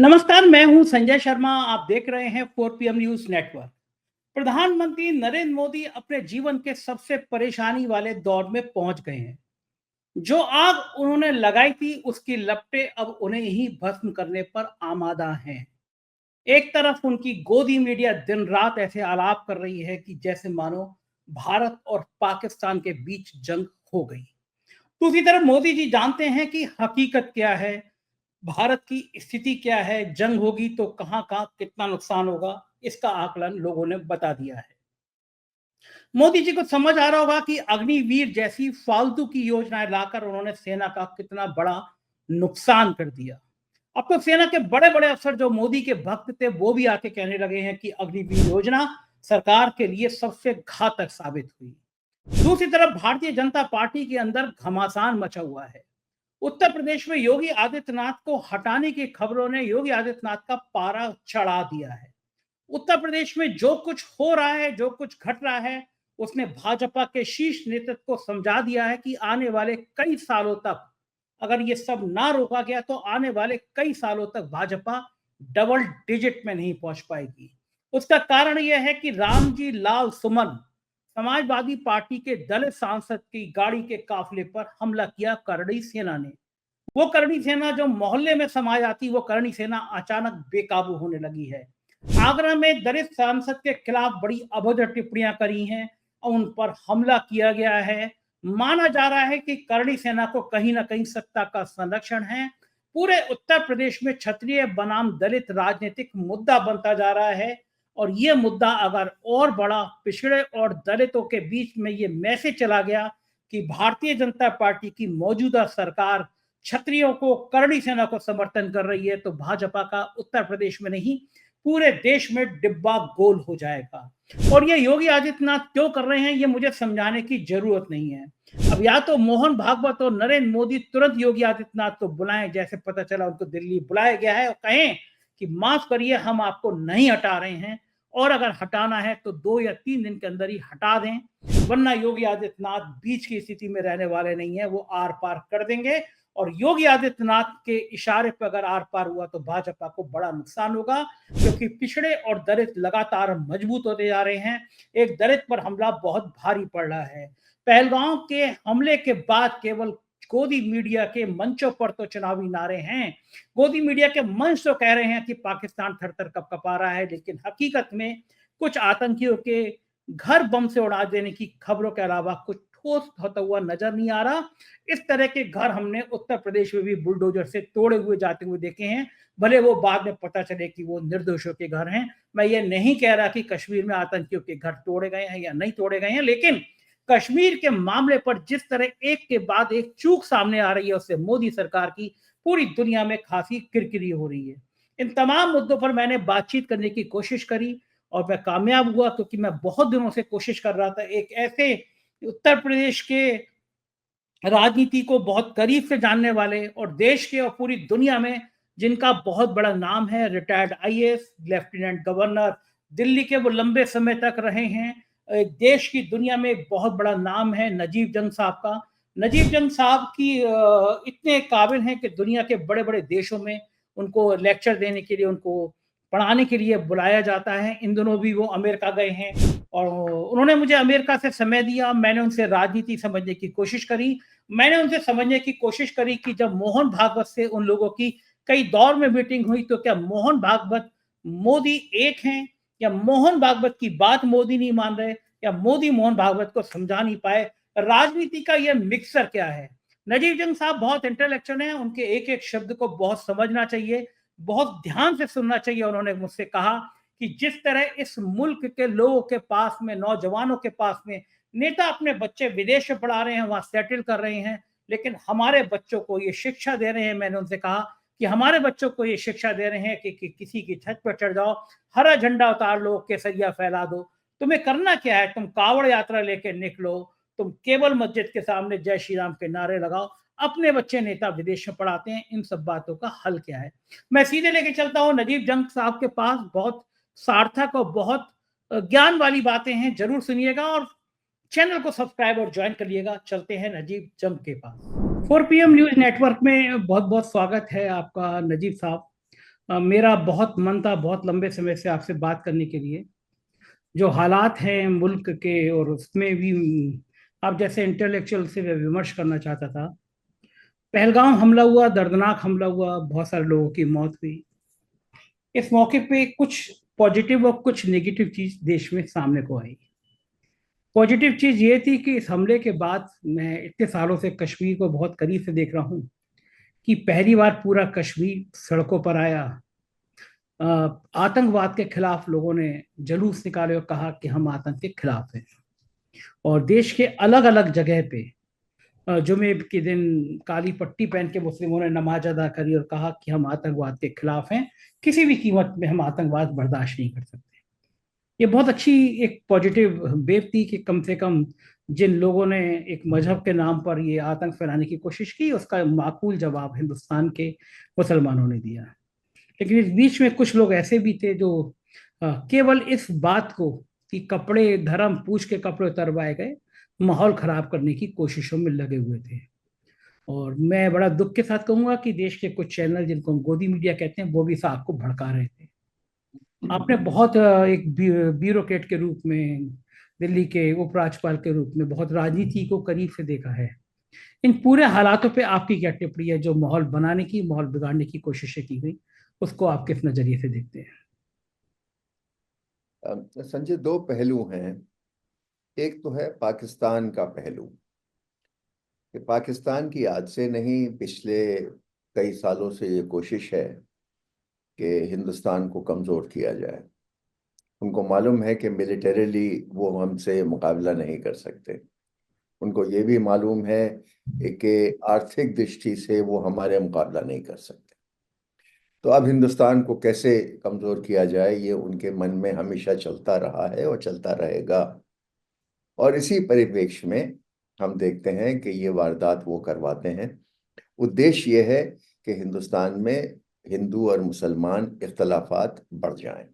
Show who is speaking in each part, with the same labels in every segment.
Speaker 1: नमस्कार, मैं हूं संजय शर्मा। आप देख रहे हैं 4 PM न्यूज नेटवर्क। प्रधानमंत्री नरेंद्र मोदी अपने जीवन के सबसे परेशानी वाले दौर में पहुंच गए हैं। जो आग उन्होंने लगाई थी उसकी लपटें अब उन्हें ही भस्म करने पर आमादा हैं। एक तरफ उनकी गोदी मीडिया दिन रात ऐसे आलाप कर रही है कि जैसे मानो भारत और पाकिस्तान के बीच जंग हो गई। दूसरी तरफ मोदी जी जानते हैं कि हकीकत क्या है, भारत की स्थिति क्या है, जंग होगी तो कहाँ-कहाँ कितना नुकसान होगा, इसका आकलन लोगों ने बता दिया है। मोदी जी को समझ आ रहा होगा कि अग्निवीर जैसी फालतू की योजनाएं लाकर उन्होंने सेना का कितना बड़ा नुकसान कर दिया। अब तो सेना के बड़े-बड़े अफसर जो मोदी के भक्त थे, वो भी आके कहने लगे हैं कि अग्निवीर योजना सरकार के लिए सबसे घातक साबित हुई। दूसरी तरफ भारतीय जनता पार्टी के अंदर घमासान मचा हुआ है। उत्तर प्रदेश में योगी आदित्यनाथ को हटाने की खबरों ने योगी आदित्यनाथ का पारा चढ़ा दिया है। उत्तर प्रदेश में जो कुछ हो रहा है, जो कुछ घट रहा है, उसने भाजपा के शीर्ष नेतृत्व को समझा दिया है कि आने वाले कई सालों तक अगर ये सब ना रोका गया तो आने वाले कई सालों तक भाजपा डबल डिजिट में नहीं पहुंच पाएगी। उसका कारण यह है कि रामजी लाल सुमन समाजवादी पार्टी के दलित सांसद की गाड़ी के काफिले पर हमला किया करड़ी सेना ने। वो करणी सेना जो मोहल्ले में समा जाती, वो करणी सेना अचानक बेकाबू होने लगी है। आगरा में दलित सांसद के खिलाफ बड़ी अभद्र टिप्पणियां करी हैं और उन पर हमला किया गया है। माना जा रहा है कि करणी सेना को कहीं ना कहीं सत्ता का संरक्षण है। पूरे उत्तर प्रदेश में क्षत्रिय बनाम दलित राजनीतिक मुद्दा बनता जा रहा है और ये मुद्दा अगर और बड़ा पिछड़े और दलितों के बीच में ये मैसेज चला गया कि भारतीय जनता पार्टी की मौजूदा सरकार क्षत्रियों को करणी सेना को समर्थन कर रही है तो भाजपा का उत्तर प्रदेश में नहीं पूरे देश में डिब्बा गोल हो जाएगा। और ये योगी आदित्यनाथ क्यों कर रहे हैं ये मुझे समझाने की जरूरत नहीं है। अब या तो मोहन भागवत और नरेंद्र मोदी तुरंत योगी आदित्यनाथ को बुलाएं, जैसे पता चला उनको दिल्ली बुलाया गया है, और कहें कि माफ करिए हम आपको नहीं हटा रहे हैं और अगर हटाना है तो 2 या 3 दिन के अंदर ही हटा दें, वरना योगी आदित्यनाथ बीच की स्थिति में रहने वाले नहीं है, वो आर पार कर देंगे। और योगी आदित्यनाथ के इशारे पर अगर आर पार हुआ तो भाजपा को बड़ा नुकसान होगा, क्योंकि पिछड़े और दलित लगातार मजबूत होते जा रहे हैं। एक दलित पर हमला बहुत भारी पड़ रहा है। पहलगांव के हमले के बाद केवल गोदी मीडिया के मंचों पर तो चुनावी नारे हैं, गोदी मीडिया के मंच तो कह रहे हैं कि पाकिस्तान थर थर कपकपा रहा है, लेकिन हकीकत में कुछ आतंकियों के घर बम से उड़ा देने की खबरों के अलावा कुछ ठोस होता हुआ नजर नहीं आ रहा। इस तरह के घर हमने उत्तर प्रदेश में भी बुलडोजर से तोड़े हुए जाते हुए देखे हैं, भले वो बाद में पता चले कि वो निर्दोषों के घर हैं। मैं ये नहीं कह रहा कि कश्मीर में आतंकियों के घर तोड़े गए हैं या नहीं तोड़े गए हैं, लेकिन कश्मीर के मामले पर जिस तरह एक के बाद एक चूक सामने आ रही है, उससे मोदी सरकार की पूरी दुनिया में खासी किरकिरी हो रही है। इन तमाम मुद्दों पर मैंने बातचीत करने की कोशिश करी और मैं कामयाब हुआ, क्योंकि मैं बहुत दिनों से कोशिश कर रहा था एक ऐसे उत्तर प्रदेश के राजनीति को बहुत करीब से जानने वाले और देश के और पूरी दुनिया में जिनका बहुत बड़ा नाम है, retired IAS, lieutenant governor, Delhi के वो लंबे समय तक रहे हैं। देश की दुनिया में एक बहुत बड़ा नाम है नजीब जंग साहब का। नजीब जंग साहब की इतने काबिल हैं कि दुनिया के बड़े बड़े देशों में उनको लेक्चर देने के लिए, उनको पढ़ाने के लिए बुलाया जाता है। इन दिनों भी वो अमेरिका गए हैं और उन्होंने मुझे अमेरिका से समय दिया। मैंने उनसे राजनीति समझने की कोशिश करी। मैंने उनसे समझने की कोशिश करी कि जब मोहन भागवत से उन लोगों की कई दौर में मीटिंग हुई तो क्या मोहन भागवत मोदी एक हैं, या मोहन भागवत की बात मोदी नहीं मान रहे, या मोदी मोहन भागवत को समझा नहीं पाए। राजनीति का यह मिक्सर क्या है। नजीब जंग साहब बहुत इंटेलेक्चुअल हैं, उनके एक एक शब्द को बहुत समझना चाहिए, बहुत ध्यान से सुनना चाहिए। उन्होंने मुझसे कहा कि जिस तरह इस मुल्क के लोगों के पास में, नौजवानों के पास में नेता अपने बच्चे विदेश में पढ़ा रहे हैं, वहां सेटल कर रहे हैं, लेकिन हमारे बच्चों को ये शिक्षा दे रहे हैं। मैंने उनसे कहा कि हमारे बच्चों को ये शिक्षा दे रहे हैं कि किसी की छत पर चढ़ जाओ, हरा झंडा उतार लो, केसरिया फैला दो। तुम्हें करना क्या है, तुम कावड़ यात्रा लेके निकलो, तुम केवल मस्जिद के सामने जय श्री राम के नारे लगाओ। अपने बच्चे नेता विदेश में पढ़ाते हैं, इन सब बातों का हल क्या है। मैं सीधे लेके चलता हूँ नजीब जंग साहब के पास। बहुत सार्थक और बहुत ज्ञान वाली बातें हैं, जरूर सुनिएगा और चैनल को सब्सक्राइब और ज्वाइन करिएगा। चलते हैं नजीब जंग के पास। 4 PM न्यूज नेटवर्क में बहुत बहुत स्वागत है आपका नजीब साहब। मेरा बहुत मन था बहुत लंबे समय से आपसे बात करने के लिए। जो हालात हैं मुल्क के, और उसमें भी आप जैसे इंटेलेक्चुअल से मैं विमर्श करना चाहता था। पहलगाम हमला हुआ, दर्दनाक हमला हुआ, बहुत सारे लोगों की मौत हुई। इस मौके पे कुछ पॉजिटिव और कुछ नेगेटिव चीज देश में सामने को आई। पॉजिटिव चीज ये थी कि इस हमले के बाद, मैं इतने सालों से कश्मीर को बहुत करीब से देख रहा हूँ, कि पहली बार पूरा कश्मीर सड़कों पर आया। अ, आतंकवाद के खिलाफ लोगों ने जुलूस निकाले और कहा कि हम आतंक के खिलाफ हैं। और देश के अलग अलग जगह पे जुमे के दिन काली पट्टी पहन के मुस्लिमों ने नमाज अदा करी और कहा कि हम आतंकवाद के खिलाफ हैं, किसी भी कीमत में हम आतंकवाद बर्दाश्त नहीं कर सकते। ये बहुत अच्छी एक पॉजिटिव वेव थी कि कम से कम जिन लोगों ने एक मजहब के नाम पर ये आतंक फैलाने की कोशिश की, उसका माकूल जवाब हिंदुस्तान के मुसलमानों ने दिया। लेकिन इस बीच में कुछ लोग ऐसे भी थे जो केवल इस बात को, कि कपड़े धर्म पूछ के कपड़े उतरवाए गए, माहौल खराब करने की कोशिशों में लगे हुए थे। और मैं बड़ा दुख के साथ कहूंगा कि देश के कुछ चैनल, जिनको हम गोदी मीडिया कहते हैं, वो भी इस आग को भड़का रहे थे। आपने बहुत एक ब्यूरोक्रेट के रूप में, दिल्ली के उपराज्यपाल के रूप में बहुत राजनीति को करीब से देखा है। इन पूरे हालातों पे आपकी क्या टिप्पणी है? जो माहौल बनाने की, माहौल बिगाड़ने की कोशिशें की गई, उसको आप किस नजरिए से देखते हैं?
Speaker 2: संजय, दो पहलू हैं। एक तो है पाकिस्तान का पहलू, कि पाकिस्तान की आज से नहीं, पिछले कई सालों से ये कोशिश है कि हिंदुस्तान को कमजोर किया जाए। उनको मालूम है कि मिलिटरीली वो हमसे मुकाबला नहीं कर सकते। उनको ये भी मालूम है कि आर्थिक दृष्टि से वो हमारे मुकाबला नहीं कर सकते। तो अब हिंदुस्तान को कैसे कमजोर किया जाए, ये उनके मन में हमेशा चलता रहा है और चलता रहेगा। और इसी परिप्रेक्ष्य में हम देखते हैं कि ये वारदात वो करवाते हैं। उद्देश्य ये है कि हिंदुस्तान में हिंदू और मुसलमान इख्तलाफात बढ़ जाएं।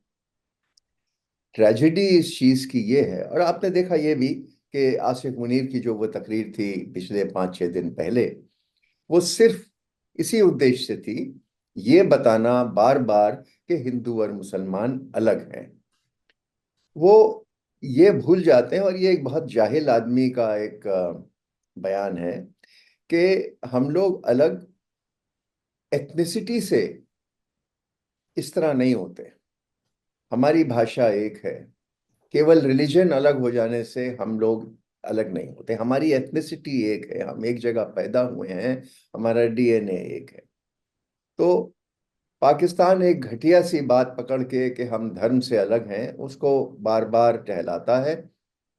Speaker 2: ट्रेजेडी इस चीज़ की ये है, और आपने देखा ये भी कि आसिफ मुनीर की जो वो तकरीर थी पिछले 5-6 दिन पहले, वो सिर्फ इसी उद्देश्य से थी, ये बताना बार बार कि हिंदू और मुसलमान अलग हैं। वो ये भूल जाते हैं, और ये एक बहुत जाहिल आदमी का एक बयान है कि हम लोग अलग एथनिसिटी से इस तरह नहीं होते। हमारी भाषा एक है, केवल रिलीजन अलग हो जाने से हम लोग अलग नहीं होते। हमारी एथनिसिटी एक है, हम एक जगह पैदा हुए हैं, हमारा डीएनए एक है। तो पाकिस्तान एक घटिया सी बात पकड़ के कि हम धर्म से अलग हैं, उसको बार बार टहलाता है।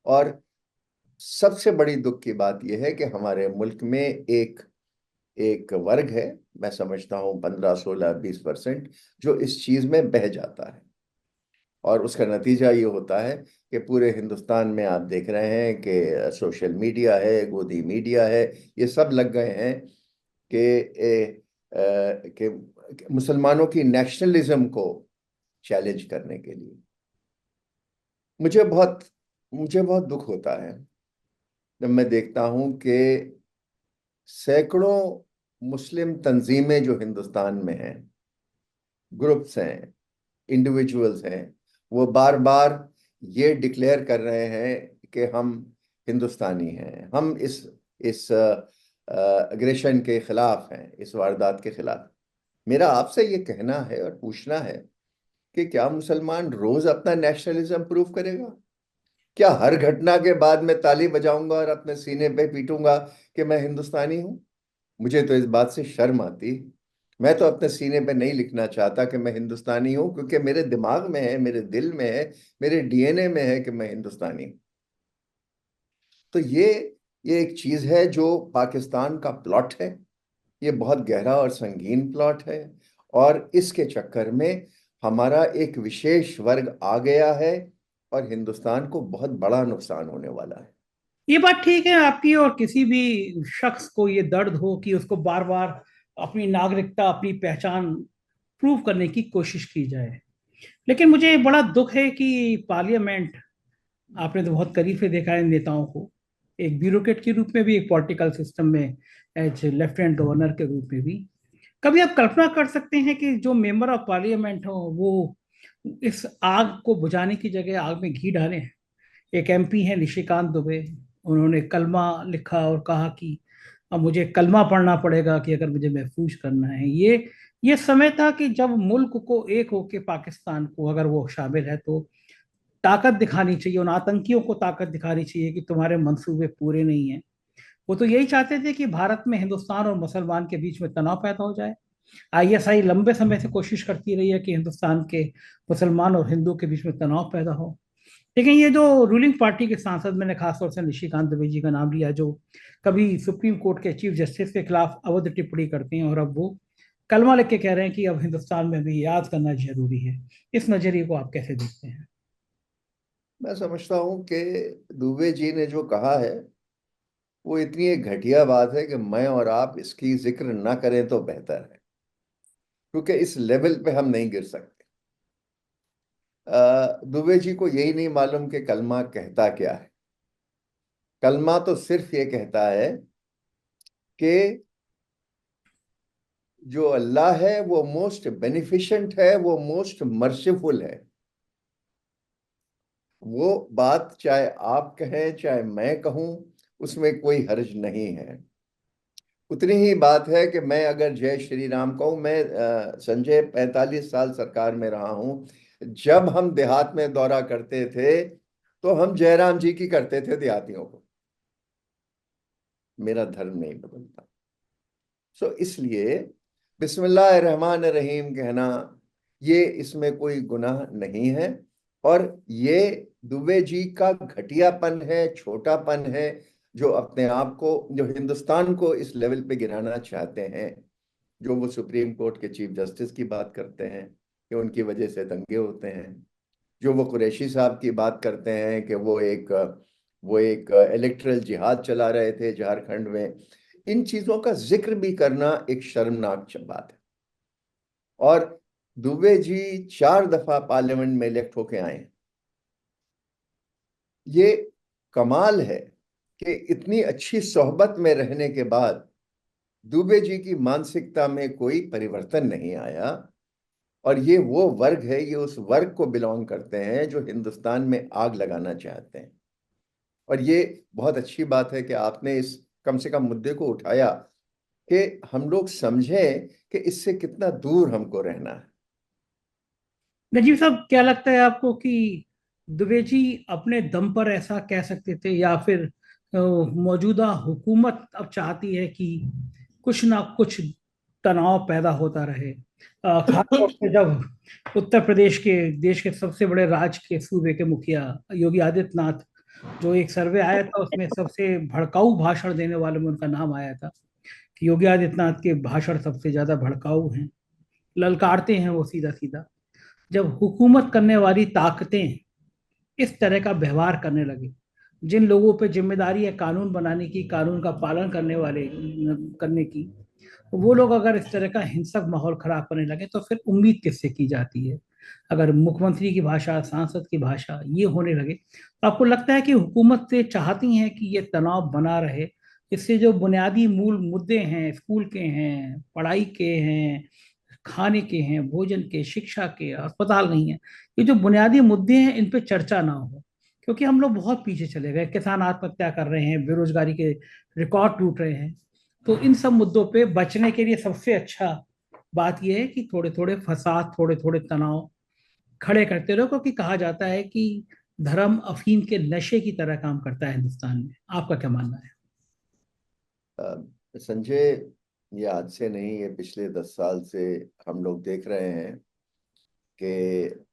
Speaker 2: और सबसे बड़ी दुख की बात यह है कि हमारे मुल्क में एक एक वर्ग है, मैं समझता हूँ 15, 16, 20% जो इस चीज में बह जाता है। और उसका नतीजा ये होता है कि पूरे हिंदुस्तान में आप देख रहे हैं कि सोशल मीडिया है, गोदी मीडिया है, ये सब लग गए हैं कि कि मुसलमानों की नेशनलिज्म को चैलेंज करने के लिए। मुझे बहुत मुझे बहुत दुख होता है जब मैं देखता हूं कि सैकड़ों मुस्लिम तंजीमें जो हिंदुस्तान में हैं, ग्रुप्स हैं, इंडिविजुअल्स हैं, वो बार बार ये डिक्लेयर कर रहे हैं कि हम हिंदुस्तानी हैं, हम इस अग्रेशन के खिलाफ हैं, इस वारदात के खिलाफ। मेरा आपसे ये कहना है और पूछना है कि क्या मुसलमान रोज अपना नेशनलिज्म प्रूव करेगा? क्या हर घटना के बाद मैं ताली बजाऊंगा और अपने सीने पे पीटूंगा कि मैं हिंदुस्तानी हूं? मुझे तो इस बात से शर्म आती। मैं तो अपने सीने पे नहीं लिखना चाहता कि मैं हिंदुस्तानी हूं, क्योंकि मेरे दिमाग में है, मेरे दिल में है, मेरे डीएनए में है कि मैं हिंदुस्तानी हूं। तो ये एक चीज है जो पाकिस्तान का प्लॉट है। ये बहुत गहरा और संगीन प्लॉट है, और इसके चक्कर में हमारा एक विशेष वर्ग आ गया है, और हिंदुस्तान को बहुत बड़ा नुकसान होने वाला है।
Speaker 1: ये बात ठीक है आपकी, और किसी भी शख्स को ये दर्द हो कि उसको बार बार अपनी नागरिकता, अपनी पहचान प्रूव करने की कोशिश की जाए। लेकिन मुझे बड़ा दुख है कि पार्लियामेंट, आपने तो बहुत करीब से देखा है नेताओं को, एक ब्यूरोक्रेट के रूप में भी, एक पॉलिटिकल सिस्टम में एज लेफ्टिनेंट गवर्नर के रूप में भी, कभी आप कल्पना कर सकते हैं कि जो मेंबर ऑफ पार्लियामेंट हो वो इस आग को बुझाने की जगह आग में घी डालें? एक एमपी हैं निशिकांत दुबे, उन्होंने कलमा लिखा और कहा कि अब मुझे कलमा पढ़ना पड़ेगा कि अगर मुझे महफूज करना है। ये समय था कि जब मुल्क को एक होके पाकिस्तान को अगर वो शामिल है तो ताकत दिखानी चाहिए, उन आतंकियों को ताकत दिखानी चाहिए कि तुम्हारे मंसूबे पूरे नहीं हैं। वो तो यही चाहते थे कि भारत में हिंदुस्तान और मुसलमान के बीच में तनाव पैदा हो जाए। आईएसआई लंबे समय से कोशिश करती रही है कि हिंदुस्तान के मुसलमान और हिंदू के बीच में तनाव पैदा हो। लेकिन ये जो रूलिंग पार्टी के सांसद, मैंने खासतौर से निशिकांत दुबे जी का नाम लिया, जो कभी सुप्रीम कोर्ट के चीफ जस्टिस के खिलाफ अवध टिप्पणी करते हैं और अब वो कलमा लिख के कह रहे हैं कि अब हिंदुस्तान में भी याद करना जरूरी है, इस नजरिए को आप कैसे देखते हैं?
Speaker 2: मैं समझता हूँ कि दुबे जी ने जो कहा है वो इतनी एक घटिया बात है कि मैं और आप इसकी जिक्र ना करें तो बेहतर है, क्योंकि इस लेवल पे हम नहीं गिर सकते। दुबे जी को यही नहीं मालूम कि कलमा कहता क्या है। कलमा तो सिर्फ ये कहता है कि जो अल्लाह है वो मोस्ट बेनिफिशेंट है, वो मोस्ट मर्सीफुल है। वो बात चाहे आप कहें चाहे मैं कहूं, उसमें कोई हर्ज नहीं है। उतनी ही बात है कि मैं अगर जय श्री राम कहूं, मैं संजय 45 साल सरकार में रहा हूं। जब हम देहात में दौरा करते थे तो हम जयराम जी की करते थे देहातियों को। मेरा धर्म नहीं बदलता। सो इसलिए बिस्मिल्लाह रहमान रहीम कहना, ये इसमें कोई गुनाह नहीं है। और ये दुबे जी का घटियापन है, छोटापन है, जो अपने आप को, जो हिंदुस्तान को इस लेवल पे गिराना चाहते हैं। जो वो सुप्रीम कोर्ट के चीफ जस्टिस की बात करते हैं कि उनकी वजह से दंगे होते हैं, जो वो कुरैशी साहब की बात करते हैं कि वो एक इलेक्ट्रल जिहाद चला रहे थे झारखंड में, इन चीजों का जिक्र भी करना एक शर्मनाक बात है। और दुबे जी 4 दफा पार्लियामेंट में इलेक्ट होके आए हैं। ये कमाल है कि इतनी अच्छी सोहबत में रहने के बाद दुबे जी की मानसिकता में कोई परिवर्तन नहीं आया। और ये वो वर्ग है, ये उस वर्ग को बिलोंग करते हैं जो हिंदुस्तान में आग लगाना चाहते हैं। और ये बहुत अच्छी बात है कि आपने इस कम से कम मुद्दे को उठाया, कि हम लोग समझें कि इससे कितना दूर हमको रहना है।
Speaker 1: नजीब साहब, क्या लगता है आपको कि दुबे जी अपने दम पर ऐसा कह सकते थे, या फिर मौजूदा हुकूमत अब चाहती है कि कुछ ना कुछ तनाव पैदा होता रहे? खासतौर से जब उत्तर प्रदेश के, देश के सबसे बड़े राज्य के सूबे के मुखिया योगी आदित्यनाथ, जो एक सर्वे आया था उसमें सबसे भड़काऊ भाषण देने वालों में उनका नाम आया था कि योगी आदित्यनाथ के भाषण सबसे ज्यादा भड़काऊ हैं, ललकारते हैं वो सीधा सीधा। जब हुकूमत करने वाली ताकतें इस तरह का व्यवहार करने लगे, जिन लोगों पे जिम्मेदारी है कानून बनाने की, कानून का पालन करने वाले करने की, वो लोग अगर इस तरह का हिंसक माहौल खराब करने लगे तो फिर उम्मीद किससे की जाती है? अगर मुख्यमंत्री की भाषा, सांसद की भाषा ये होने लगे, तो आपको लगता है कि हुकूमत से चाहती हैं कि ये तनाव बना रहे, इससे जो बुनियादी मूल मुद्दे हैं, स्कूल के हैं, पढ़ाई के हैं, खाने के हैं, भोजन के, शिक्षा के, अस्पताल नहीं है, ये जो बुनियादी मुद्दे हैं इन पे चर्चा ना हो? क्योंकि हम लोग बहुत पीछे चले गए, किसान आत्महत्या कर रहे हैं, बेरोजगारी के रिकॉर्ड टूट रहे हैं। तो इन सब मुद्दों पे बचने के लिए सबसे अच्छा बात यह है कि थोड़े थोड़े फसाद, थोड़े थोड़े तनाव खड़े करते रहो, क्योंकि कहा जाता है कि धर्म अफीम के नशे की तरह काम करता है हिंदुस्तान में। आपका क्या मानना है?
Speaker 2: संजय, ये आज से नहीं, ये पिछले 10 साल से हम लोग देख रहे हैं कि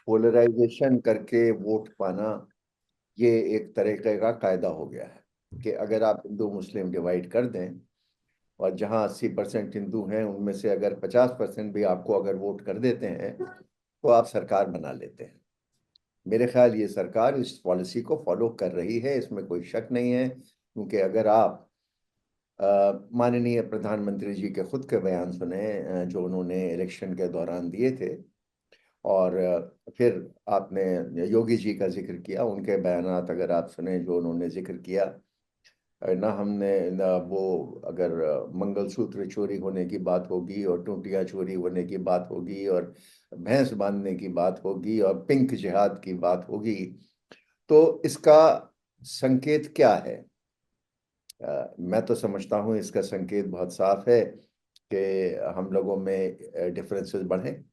Speaker 2: पोलराइजेशन करके वोट पाना, ये एक तरीके का कायदा हो गया है कि अगर आप हिंदू मुस्लिम डिवाइड कर दें, और जहां 80% हिंदू हैं उनमें से अगर 50% भी आपको अगर वोट कर देते हैं तो आप सरकार बना लेते हैं। मेरे ख्याल ये सरकार इस पॉलिसी को फॉलो कर रही है, इसमें कोई शक नहीं है। क्योंकि अगर आप माननीय प्रधानमंत्री जी के खुद के बयान सुने, जो उन्होंने इलेक्शन के दौरान दिए थे, और फिर आपने योगी जी का जिक्र किया, उनके बयानात अगर आप सुने जो उन्होंने जिक्र किया, ना हमने ना वो, अगर मंगलसूत्र चोरी होने की बात होगी और टूटियां चोरी होने की बात होगी और भैंस बांधने की बात होगी और पिंक जिहाद की बात होगी, तो इसका संकेत क्या है? मैं तो समझता हूँ इसका संकेत बहुत साफ है कि हम लोगों में डिफरेंसेस बढ़ें,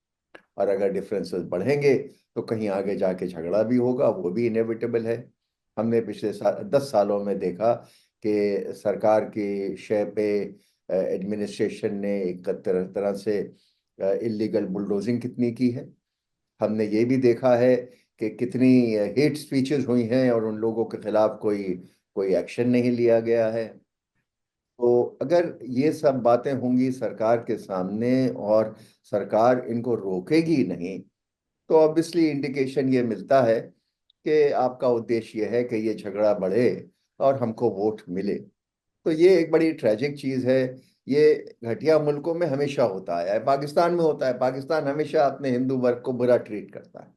Speaker 2: और अगर डिफरेंसेस बढ़ेंगे तो कहीं आगे जाके झगड़ा भी होगा, वो भी इनेविटेबल है। हमने पिछले 10 सालों में देखा कि सरकार की शय पे एडमिनिस्ट्रेशन ने एक तरह तरह से इलीगल बुलडोजिंग कितनी की है। हमने ये भी देखा है कि कितनी हेट स्पीचेस हुई हैं और उन लोगों के खिलाफ कोई कोई एक्शन नहीं लिया गया है। तो अगर ये सब बातें होंगी सरकार के सामने और सरकार इनको रोकेगी नहीं, तो ऑब्वियसली इंडिकेशन ये मिलता है कि आपका उद्देश्य ये है कि ये झगड़ा बढ़े और हमको वोट मिले। तो ये एक बड़ी ट्रेजिक चीज है। ये घटिया मुल्कों में हमेशा होता आया है, पाकिस्तान में होता है। पाकिस्तान हमेशा अपने हिंदू वर्ग को बुरा ट्रीट करता है।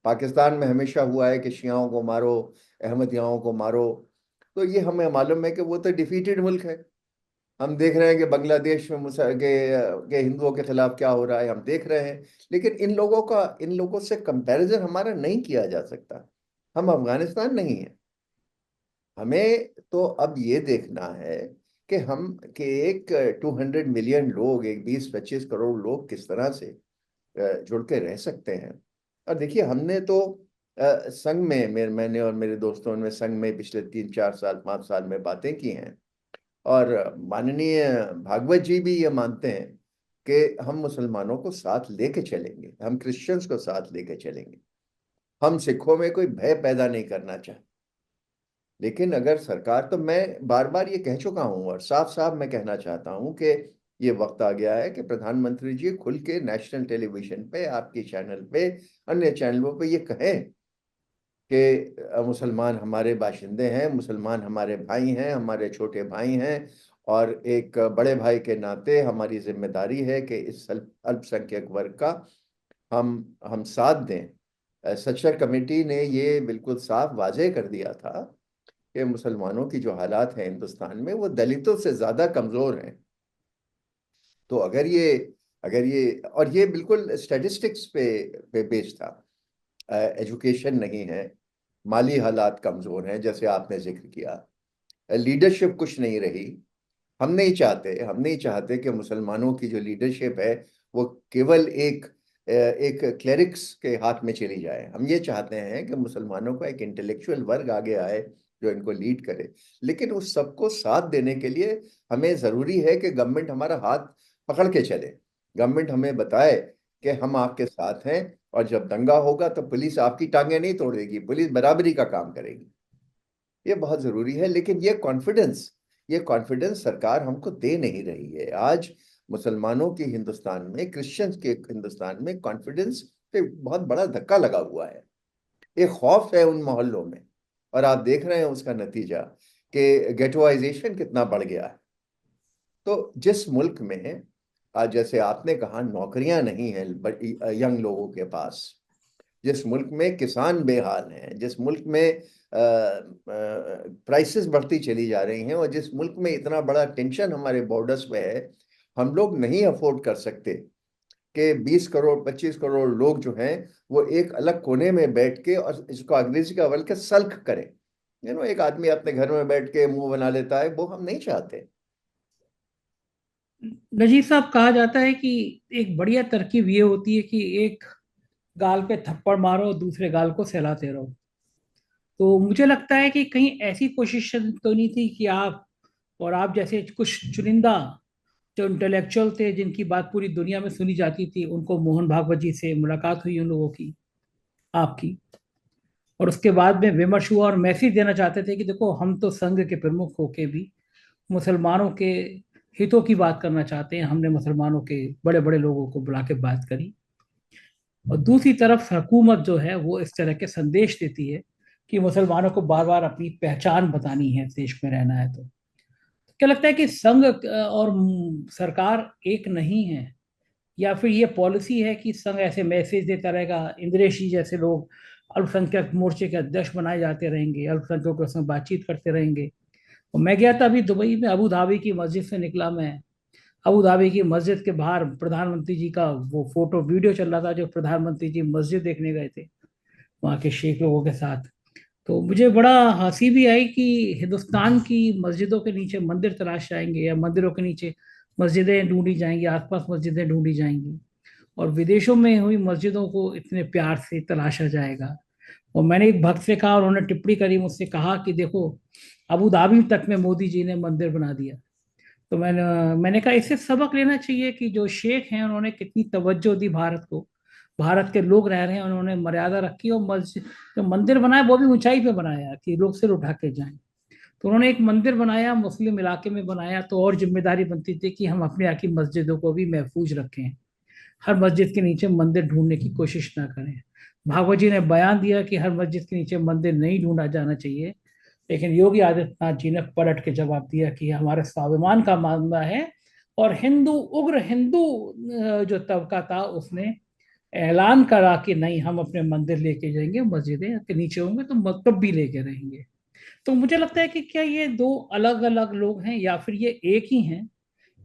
Speaker 2: पाकिस्तान में हमेशा हुआ है कि शियाओं को मारो, अहमदियाओं को मारो। तो ये हमें मालूम है कि वो तो डिफीटेड मुल्क है। हम देख रहे हैं कि बांग्लादेश में के हिंदुओं के खिलाफ क्या हो रहा है, हम देख रहे हैं। लेकिन इन लोगों से कंपैरिजन हमारा नहीं किया जा सकता। हम अफगानिस्तान नहीं है। हमें तो अब ये देखना है कि हम कि एक 200 मिलियन लोग, एक 20-25 करोड़ लोग किस तरह से जुड़ के रह सकते हैं। और देखिए, हमने तो संघ में मैंने और मेरे दोस्तों ने संघ में पिछले 3-4 साल 5 साल में बातें की हैं। और माननीय भागवत जी भी ये मानते हैं कि हम मुसलमानों को साथ लेके चलेंगे, हम क्रिश्चियंस को साथ लेके चलेंगे। हम सिखों में कोई भय पैदा नहीं करना चाहते। लेकिन अगर सरकार, तो मैं बार बार ये कह चुका हूं और साफ साफ मैं कहना चाहता हूं कि ये वक्त आ गया है कि प्रधानमंत्री जी खुल के नेशनल टेलीविजन पे, आपके चैनल पे, अन्य चैनलों पे ये कहें कि मुसलमान हमारे बाशिंदे हैं, मुसलमान हमारे भाई हैं, हमारे छोटे भाई हैं। और एक बड़े भाई के नाते हमारी जिम्मेदारी है कि इस अल्पसंख्यक वर्ग का हम साथ दें। सचर कमेटी ने ये बिल्कुल साफ वाजह कर दिया था कि मुसलमानों की जो हालात हैं हिंदुस्तान में, वो दलितों से ज्यादा कमजोर हैं। तो अगर ये और ये बिल्कुल स्टैटिस्टिक्स पे बेस्ड था। एजुकेशन नहीं है, माली हालात कमजोर हैं जैसे आपने जिक्र किया, लीडरशिप कुछ नहीं रही। हम नहीं चाहते कि मुसलमानों की जो लीडरशिप है वो केवल एक क्लेरिक्स के हाथ में चली जाए। हम ये चाहते हैं कि मुसलमानों का एक इंटेलेक्चुअल वर्ग आगे आए जो इनको लीड करे। लेकिन उस सबको साथ देने के लिए हमें जरूरी है कि गवर्नमेंट हमारा हाथ पकड़ के चले। गवर्नमेंट हमें बताए कि हम आपके साथ हैं, और जब दंगा होगा तो पुलिस आपकी टांगें नहीं तोड़ेगी, पुलिस बराबरी का काम करेगी। ये बहुत जरूरी है। लेकिन ये कॉन्फिडेंस सरकार हमको दे नहीं रही है आज। मुसलमानों के हिंदुस्तान में, क्रिश्चियंस के हिंदुस्तान में कॉन्फिडेंस पे बहुत बड़ा धक्का लगा हुआ है। एक खौफ है उन मोहल्लों में, और आप देख रहे हैं उसका नतीजा कि गेटोइजेशन कितना बढ़ गया है। तो जिस मुल्क में आज, जैसे आपने कहा, नौकरियां नहीं है यंग लोगों के पास, जिस मुल्क में किसान बेहाल हैं, जिस मुल्क में प्राइसेस बढ़ती चली जा रही हैं, और जिस मुल्क में इतना बड़ा टेंशन हमारे बॉर्डर्स पे है, हम लोग नहीं अफोर्ड कर सकते कि 20 करोड़ 25 करोड़ लोग जो हैं वो एक अलग कोने में बैठ के, और इसको अंग्रेजी का बल्कि सल्क करें। एक आदमी अपने घर में बैठ के मुंह बना लेता है, वो हम नहीं चाहते।
Speaker 1: नजीर साहब, कहा जाता है कि एक बढ़िया तरकीब ये होती है कि एक गाल पे थप्पड़ मारो, दूसरे गाल को सहलाते रहो। तो मुझे लगता है कि कहीं ऐसी कोशिश तो नहीं थी कि आप और आप जैसे कुछ चुनिंदा जो इंटेलेक्चुअल थे, जिनकी बात पूरी दुनिया में सुनी जाती थी, उनको मोहन भागवत जी से मुलाकात हुई उन लोगों की, आपकी, और उसके बाद में विमर्श हुआ और मैसेज देना चाहते थे कि देखो, हम तो संघ के प्रमुख होके भी मुसलमानों के हितों की बात करना चाहते हैं। हमने मुसलमानों के बड़े बड़े लोगों को बुला के बात करी। और दूसरी तरफ हुकूमत जो है वो इस तरह के संदेश देती है कि मुसलमानों को बार बार अपनी पहचान बतानी है, देश में रहना है। तो क्या लगता है कि संघ और सरकार एक नहीं है, या फिर ये पॉलिसी है कि संघ ऐसे मैसेज देता रहेगा, इंद्रेश जी जैसे लोग अल्पसंख्यक मोर्चे के अध्यक्ष बनाए जाते रहेंगे, अल्पसंख्यकों के संग बातचीत करते रहेंगे, और मैं गया था अभी दुबई में, अबू धाबी की मस्जिद से निकला मैं। अबू धाबी की मस्जिद के बाहर प्रधानमंत्री जी का वो फोटो वीडियो चल रहा था, जो प्रधानमंत्री जी मस्जिद देखने गए थे वहाँ के शेख लोगों के साथ। तो मुझे बड़ा हंसी भी आई कि हिंदुस्तान की मस्जिदों के नीचे मंदिर तलाश जाएंगे, या मंदिरों के नीचे मस्जिदें ढूंढी जाएंगी, आसपास मस्जिदें ढूंढी जाएंगी, और विदेशों में हुई मस्जिदों को इतने प्यार से तलाशा जाएगा। और मैंने एक भक्त से कहा, उन्होंने टिप्पणी करी मुझसे, कहा कि देखो अबू धाबी तक में मोदी जी ने मंदिर बना दिया। तो मैंने कहा इससे सबक लेना चाहिए कि जो शेख हैं उन्होंने कितनी तवज्जो दी भारत को, भारत के लोग रह रहे हैं, उन्होंने मर्यादा रखी, और मस्जिद जो मंदिर बनाया वो भी ऊंचाई पे बनाया कि लोग सिर उठा के जाएं। तो उन्होंने एक मंदिर बनाया, मुस्लिम इलाके में बनाया, तो और जिम्मेदारी बनती थी कि हम अपने यहाँ की मस्जिदों को भी महफूज रखें, हर मस्जिद के नीचे मंदिर ढूंढने की कोशिश ना करें। भागवत जी ने बयान दिया कि हर मस्जिद के नीचे मंदिर नहीं ढूंढा जाना चाहिए, लेकिन योगी आदित्यनाथ जी ने पलट के जवाब दिया कि हमारे स्वाभिमान का मामला है। और हिंदू, उग्र हिंदू जो तबका था, उसने ऐलान करा कि नहीं, हम अपने मंदिर लेके जाएंगे, मस्जिदें के नीचे होंगे तो मकतब भी लेके रहेंगे। तो मुझे लगता है कि क्या ये दो अलग अलग लोग हैं, या फिर ये एक ही हैं?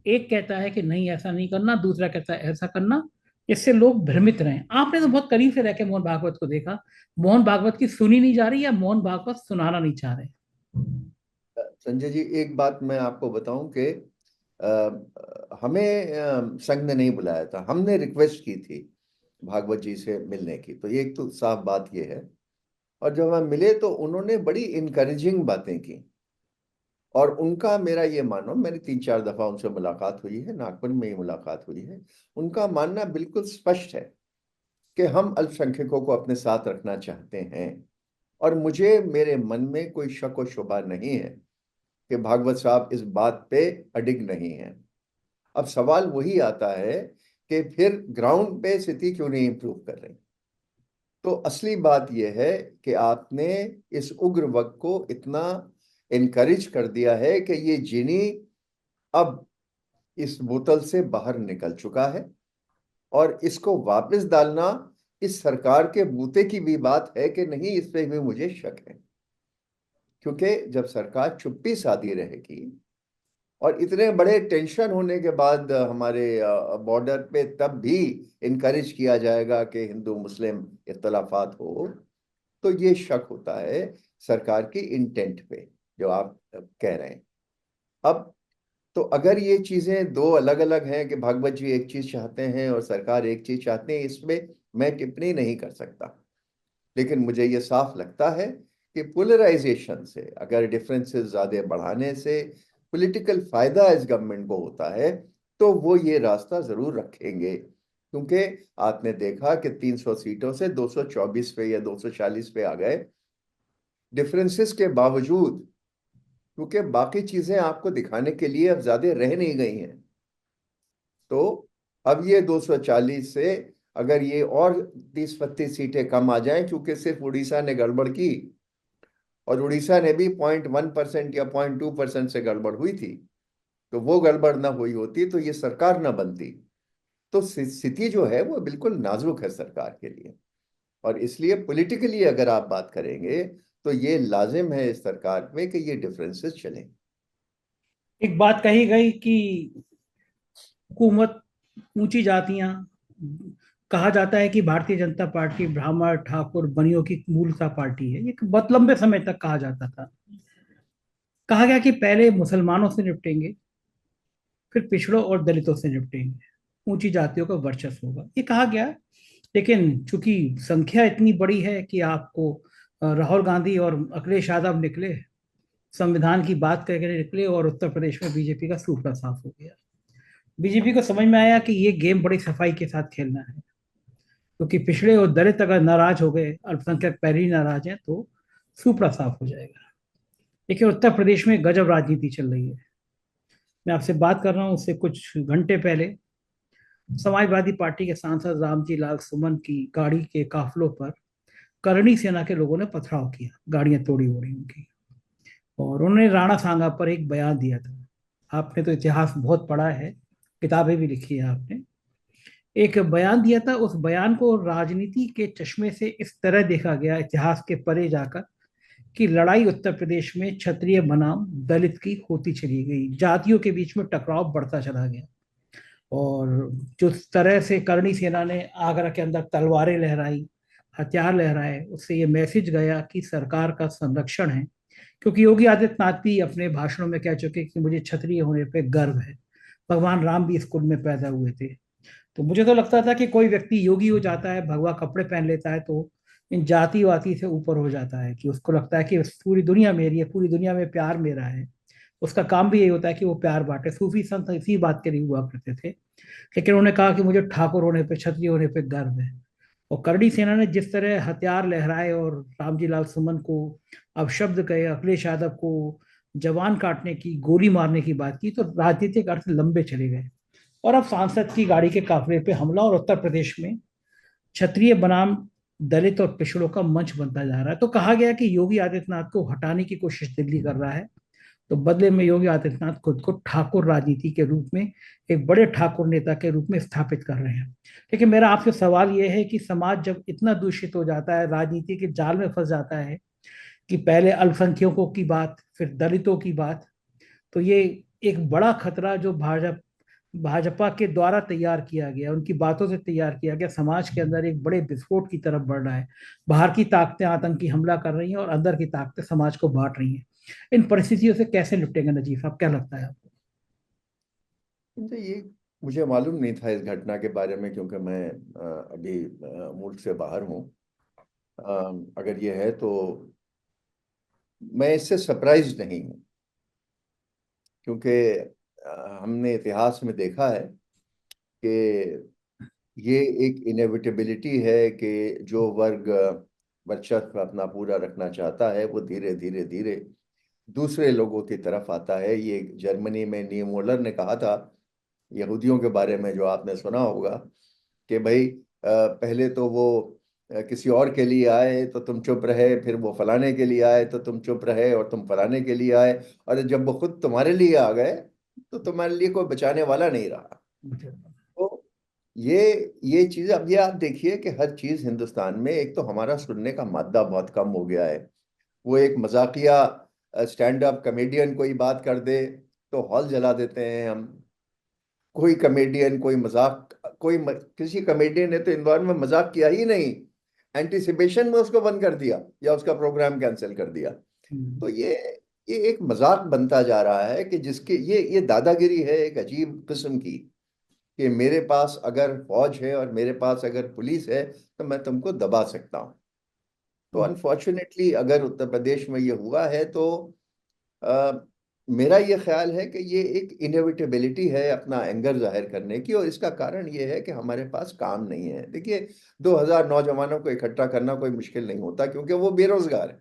Speaker 1: एक कहता है कि नहीं ऐसा नहीं करना, दूसरा कहता है ऐसा करना। इससे लोग भ्रमित रहे। आपने तो बहुत करीब से रह के मोहन भागवत को देखा, मोहन भागवत की सुनी नहीं जा रही, या मोहन भागवत सुनाना नहीं चाह रहे?
Speaker 2: संजय जी, एक बात मैं आपको बताऊं कि हमें संघ ने नहीं बुलाया था, हमने रिक्वेस्ट की थी भागवत जी से मिलने की। तो ये एक तो साफ बात ये है। और जब हम मिले तो उन्होंने बड़ी इनकरेजिंग बातें की। और उनका, मेरा ये मानो, मेरी 3-4 दफा उनसे मुलाकात हुई है, नागपुर में ही मुलाकात हुई है। उनका मानना बिल्कुल स्पष्ट है कि हम अल्पसंख्यकों को अपने साथ रखना चाहते हैं। और मुझे, मेरे मन में कोई शक और शुबा नहीं है कि भागवत साहब इस बात पे अडिग नहीं है। अब सवाल वही आता है कि फिर ग्राउंड पे स्थिति क्यों नहीं इंप्रूव कर रही। तो असली बात यह है कि आपने इस उग्र वक्त को इतना इनकरेज कर दिया है कि ये जिनी अब इस बोतल से बाहर निकल चुका है। और इसको वापस डालना इस सरकार के बूते की भी बात है कि नहीं, इस पे भी मुझे शक है। क्योंकि जब सरकार चुप्पी साधी रहेगी और इतने बड़े टेंशन होने के बाद हमारे बॉर्डर पे तब भी इनकरेज किया जाएगा कि हिंदू मुस्लिम इख्तलाफात हो, तो ये शक होता है सरकार की इंटेंट पे, जो आप कह रहे हैं। अब तो अगर ये चीजें दो अलग अलग हैं कि भागवत जी एक चीज चाहते हैं और सरकार एक चीज चाहते हैं, इसमें मैं टिप्पणी नहीं कर सकता। लेकिन मुझे ये साफ लगता है कि पोलराइजेशन से, अगर डिफरेंसेस ज्यादा बढ़ाने से पॉलिटिकल फायदा इस गवर्नमेंट को होता है, तो वो ये रास्ता जरूर रखेंगे। क्योंकि आपने देखा कि 300 सीटों से 224 पे या 240 पे आ गए, डिफरेंसेस के बावजूद। क्योंकि बाकी चीजें आपको दिखाने के लिए अब ज्यादा रह नहीं गई हैं। तो अब ये 240 से अगर ये और 30-32 सीटें कम आ जाएं, क्योंकि सिर्फ उड़ीसा ने गड़बड़ की, और उड़ीसा ने भी 0.1% या 0.2% से गड़बड़ हुई थी, तो वो गड़बड़ ना हुई होती तो ये सरकार ना बनती। तो स्थिति जो है वो बिल्कुल नाजुक है सरकार के लिए। और इसलिए पॉलिटिकली अगर आप बात करेंगे तो ये लाजिम है इस सरकार में कि ये डिफरेंसेस चलें।
Speaker 1: एक बात कही गई कि हुकूमत, ऊंची जातियां, कहा जाता है कि भारतीय जनता पार्टी ब्राह्मण ठाकुर बनियों की मूलता पार्टी है। ये बहुत लंबे समय तक कहा जाता था। कहा गया कि पहले मुसलमानों से निपटेंगे, फिर पिछड़ों और दलितों से निपटेंगे, ऊंची जातियों का वर्चस्व होगा, ये कहा गया। लेकिन चूंकि संख्या इतनी बड़ी है कि आपको राहुल गांधी और अखिलेश यादव निकले, संविधान की बात करके निकले, और उत्तर प्रदेश में बीजेपी का सूपड़ा साफ हो गया। बीजेपी को समझ में आया कि ये गेम बड़ी सफाई के साथ खेलना है, क्योंकि पिछड़े और दलित अगर नाराज हो गए, अल्पसंख्यक पहले ही नाराज हैं, तो सूपड़ा साफ हो जाएगा। देखिए उत्तर प्रदेश में गजब राजनीति चल रही है। मैं आपसे बात कर रहा हूँ, उससे कुछ घंटे पहले समाजवादी पार्टी के सांसद रामजी लाल सुमन की गाड़ी के काफिलों पर करणी सेना के लोगों ने पथराव किया, गाड़ियां तोड़ी ओड़ी उनकी। और उन्होंने राणा सांगा पर एक बयान दिया था। आपने तो इतिहास बहुत पढ़ा है, किताबें भी लिखी है आपने। एक बयान दिया था, उस बयान को राजनीति के चश्मे से इस तरह देखा गया, इतिहास के परे जाकर, कि लड़ाई उत्तर प्रदेश में क्षत्रिय बनाम दलित की होती चली गई, जातियों के बीच में टकराव बढ़ता चला गया। और जिस तरह से करणी सेना ने आगरा के अंदर तलवारें लहराई, हथियार लहराए, उससे ये मैसेज गया कि सरकार का संरक्षण है। क्योंकि योगी आदित्यनाथ भी अपने भाषणों में कह चुके कि मुझे क्षत्रिय होने पे गर्व है, भगवान राम भी इस कुल में पैदा हुए थे। तो मुझे तो लगता था कि कोई व्यक्ति योगी हो जाता है, भगवा कपड़े पहन लेता है, तो इन जाति वाति से ऊपर हो जाता है, कि उसको लगता है कि पूरी दुनिया मेरी है, पूरी दुनिया में प्यार मेरा है। उसका काम भी यही होता है कि वो प्यार बांटे। सूफी संत इसी बात के लिए हुआ करते थे। लेकिन उन्होंने कहा कि मुझे ठाकुर होने पे, क्षत्रिय होने पे गर्व है। और करणी सेना ने जिस तरह हथियार लहराए और रामजी लाल सुमन को अपशब्द कहे, अखिलेश यादव को जवान काटने की, गोली मारने की बात की, तो राजनीतिक अर्थ लंबे चले गए। और अब सांसद की गाड़ी के काफिले पे हमला, और उत्तर प्रदेश में क्षत्रिय बनाम दलित और पिछड़ों का मंच बनता जा रहा है। तो कहा गया कि योगी आदित्यनाथ को हटाने की कोशिश दिल्ली कर रहा है। तो बदले में योगी आदित्यनाथ खुद को ठाकुर राजनीति के रूप में, एक बड़े ठाकुर नेता के रूप में स्थापित कर रहे हैं। लेकिन मेरा आपसे सवाल यह है कि समाज जब इतना दूषित हो जाता है, राजनीति के जाल में फंस जाता है, कि पहले अल्पसंख्यकों की बात, फिर दलितों की बात, तो ये एक बड़ा खतरा जो भाजपा के द्वारा तैयार किया गया, उनकी बातों से तैयार किया गया, समाज के अंदर एक बड़े विस्फोट की तरफ बढ़ रहा है। बाहर की ताकतें आतंकी हमला कर रही हैं और अंदर की ताकतें समाज को बांट रही हैं। इन परिस्थितियों से कैसे निपटेंगे नजीफ साहब, क्या लगता है आपको?
Speaker 2: तो ये मुझे मालूम नहीं था इस घटना के बारे में, क्योंकि मैं अभी मुल्क से बाहर हूँ। अगर ये है तो मैं इससे सरप्राइज नहीं हूँ, क्योंकि हमने इतिहास में देखा है कि ये एक इनएविटेबिलिटी है कि जो वर्ग वर्चस्व अपना पूरा रखना चाहता है वो धीरे धीरे धीरे दूसरे लोगों की तरफ आता है। ये जर्मनी में नियमोलर ने कहा था यहूदियों के बारे में, जो आपने सुना होगा, कि भाई पहले तो वो किसी और के लिए आए तो तुम चुप रहे, फिर वो फलाने के लिए आए तो तुम चुप रहे, और तुम फलाने के लिए आए, और जब वो खुद तुम्हारे लिए आ गए तो तुम्हारे लिए कोई बचाने वाला नहीं रहा। तो ये ये चीज, अब ये आप देखिए कि हर चीज हिंदुस्तान में, एक तो हमारा सुनने का मादा बहुत कम हो गया है। वो एक मजाकिया स्टैंड अप कॉमेडियन कोई बात कर दे तो हॉल जला देते हैं हम। कोई कॉमेडियन कोई मजाक, किसी कॉमेडियन ने तो इंदौर में मजाक किया ही नहीं, एंटिसिपेशन में उसको बंद कर दिया या उसका प्रोग्राम कैंसिल कर दिया। तो ये एक मजाक बनता जा रहा है कि जिसके ये दादागिरी है एक अजीब किस्म की, कि मेरे पास अगर फौज है और मेरे पास अगर पुलिस है तो मैं तुमको दबा सकता हूँ। तो अनफॉर्चुनेटली अगर उत्तर प्रदेश में ये हुआ है तो अ, मेरा ये ख्याल है कि ये एक इनएविटेबिलिटी है अपना एंगर जाहिर करने की, और इसका कारण ये है कि हमारे पास काम नहीं है। देखिए, 2000 नौजवानों को इकट्ठा करना कोई मुश्किल नहीं होता, क्योंकि वो बेरोजगार है।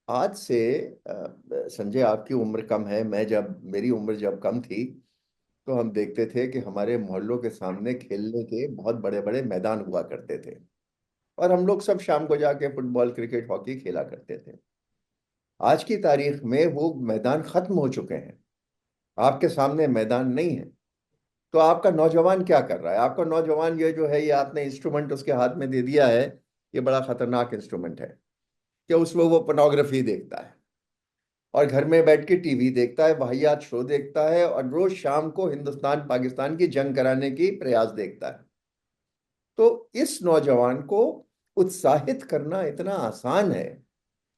Speaker 2: आज से संजय, आपकी उम्र कम है, मैं जब मेरी उम्र जब कम थी तो हम देखते थे कि हमारे मोहल्लों के सामने खेलने के बहुत बड़े बड़े मैदान हुआ करते थे, और हम लोग सब शाम को जाके फुटबॉल क्रिकेट हॉकी खेला करते थे। आज की तारीख में वो मैदान खत्म हो चुके हैं, आपके सामने मैदान नहीं है। तो आपका नौजवान क्या कर रहा है? आपका नौजवान ये जो है, ये आपने इंस्ट्रूमेंट उसके हाथ में दे दिया है, ये बड़ा खतरनाक इंस्ट्रूमेंट है, कि उसमें वो पोर्नोग्राफी देखता है और घर में बैठ के टीवी देखता है, वाहियात शो देखता है, और रोज शाम को हिंदुस्तान पाकिस्तान की जंग कराने की प्रयास देखता है। तो इस नौजवान को उत्साहित करना इतना आसान है,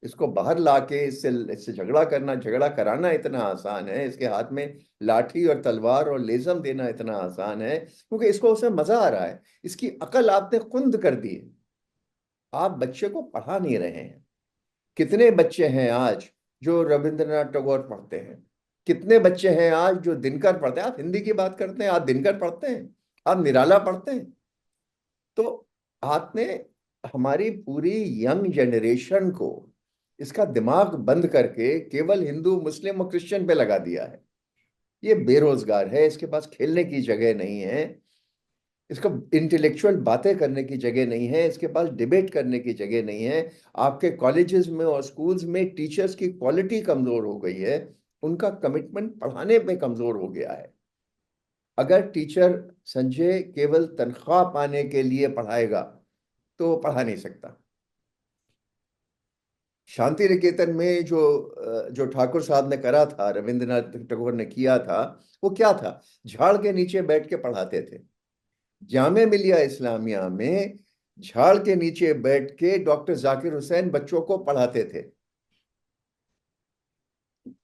Speaker 2: इसको बाहर लाके इससे इससे झगड़ा करना, झगड़ा कराना इतना आसान है, इसके हाथ में लाठी और तलवार और लेजम देना इतना आसान है, क्योंकि इसको उसमें मजा आ रहा है। इसकी अकल आपने कुंद कर दी है। आप बच्चे को पढ़ा नहीं रहे हैं। कितने बच्चे हैं आज जो रविंद्रनाथ टैगोर पढ़ते हैं? कितने बच्चे हैं आज जो दिनकर पढ़ते हैं? आप हिंदी की बात करते हैं, आप दिनकर पढ़ते हैं, आप निराला पढ़ते हैं। तो आपने हमारी पूरी यंग जनरेशन को इसका दिमाग बंद करके केवल हिंदू मुस्लिम और क्रिश्चियन पे लगा दिया है। ये बेरोजगार है, इसके पास खेलने की जगह नहीं है, इसको इंटेलेक्चुअल बातें करने की जगह नहीं है, इसके पास डिबेट करने की जगह नहीं है। आपके कॉलेजेस में और स्कूल्स में टीचर्स की क्वालिटी कमजोर हो गई है, उनका कमिटमेंट पढ़ाने में कमजोर हो गया है। अगर टीचर संजय केवल तनख्वाह पाने के लिए पढ़ाएगा तो वो पढ़ा नहीं सकता। शांति निकेतन में जो ठाकुर साहब ने करा था, रविंद्रनाथ टैगोर ने किया था, वो क्या था? झाड़ के नीचे बैठ के पढ़ाते थे। जामिया मिलिया इस्लामिया में झाड़ के नीचे बैठ के डॉक्टर जाकिर हुसैन बच्चों को पढ़ाते थे।